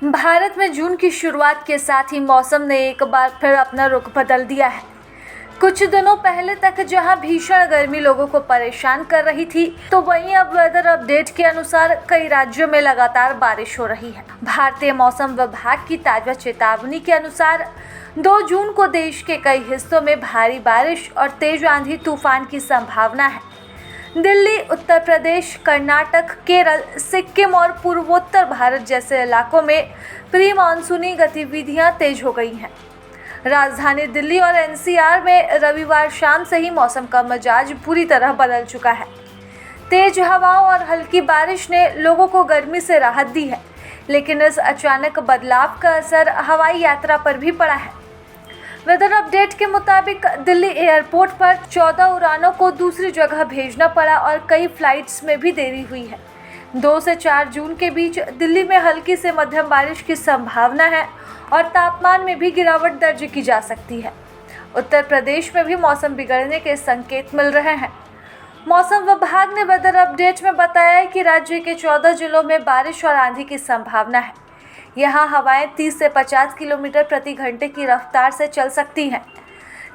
भारत में जून की शुरुआत के साथ ही मौसम ने एक बार फिर अपना रुख बदल दिया है। कुछ दिनों पहले तक जहां भीषण गर्मी लोगों को परेशान कर रही थी, तो वहीं अब वेदर अपडेट के अनुसार कई राज्यों में लगातार बारिश हो रही है। भारतीय मौसम विभाग की ताजा चेतावनी के अनुसार 2 जून को देश के कई हिस्सों में भारी बारिश और तेज आंधी तूफान की संभावना है। दिल्ली, उत्तर प्रदेश, कर्नाटक, केरल, सिक्किम और पूर्वोत्तर भारत जैसे इलाकों में प्री मानसूनी गतिविधियां तेज हो गई हैं। राजधानी दिल्ली और एनसीआर में रविवार शाम से ही मौसम का मिजाज पूरी तरह बदल चुका है। तेज हवाओं और हल्की बारिश ने लोगों को गर्मी से राहत दी है, लेकिन इस अचानक बदलाव का असर हवाई यात्रा पर भी पड़ा है। वेदर अपडेट के मुताबिक दिल्ली एयरपोर्ट पर 14 उड़ानों को दूसरी जगह भेजना पड़ा और कई फ्लाइट्स में भी देरी हुई है। 2 से 4 जून के बीच दिल्ली में हल्की से मध्यम बारिश की संभावना है और तापमान में भी गिरावट दर्ज की जा सकती है। उत्तर प्रदेश में भी मौसम बिगड़ने के संकेत मिल रहे हैं। मौसम विभाग ने वेदर अपडेट में बताया है कि राज्य के 14 जिलों में बारिश और आंधी की संभावना है। यहाँ हवाएं 30 से 50 किलोमीटर प्रति घंटे की रफ्तार से चल सकती हैं।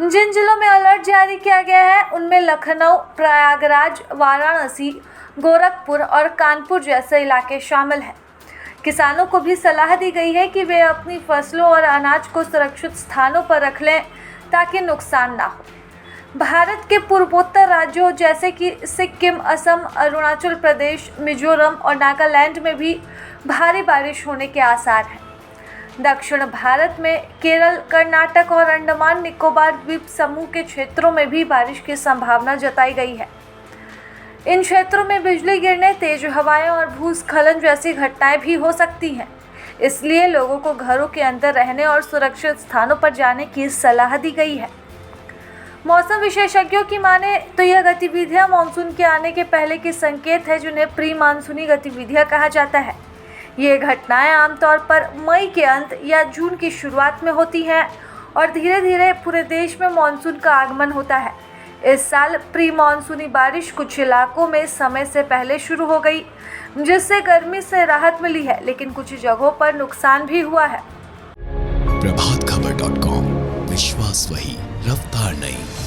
जिन जिलों में अलर्ट जारी किया गया है उनमें लखनऊ, प्रयागराज, वाराणसी, गोरखपुर और कानपुर जैसे इलाके शामिल हैं। किसानों को भी सलाह दी गई है कि वे अपनी फसलों और अनाज को सुरक्षित स्थानों पर रख लें ताकि नुकसान ना हो। भारत के पूर्वोत्तर राज्यों जैसे कि सिक्किम, असम, अरुणाचल प्रदेश, मिजोरम और नागालैंड में भी भारी बारिश होने के आसार हैं। दक्षिण भारत में केरल, कर्नाटक और अंडमान निकोबार द्वीप समूह के क्षेत्रों में भी बारिश की संभावना जताई गई है। इन क्षेत्रों में बिजली गिरने, तेज हवाएं और भूस्खलन जैसी घटनाएं भी हो सकती हैं। इसलिए लोगों को घरों के अंदर रहने और सुरक्षित स्थानों पर जाने की सलाह दी गई है। मौसम विशेषज्ञों की माने तो यह गतिविधियां मानसून के आने के पहले के संकेत है, जिन्हें प्री मानसूनी गतिविधियां कहा जाता है। ये घटनाएं आमतौर पर मई के अंत या जून की शुरुआत में होती हैं और धीरे धीरे पूरे देश में मानसून का आगमन होता है। इस साल प्री मानसूनी बारिश कुछ इलाकों में समय से पहले शुरू हो गई, जिससे गर्मी से राहत मिली है, लेकिन कुछ जगहों पर नुकसान भी हुआ है। प्रभातखबर.com, विश्वास वही, रफ्तार नहीं।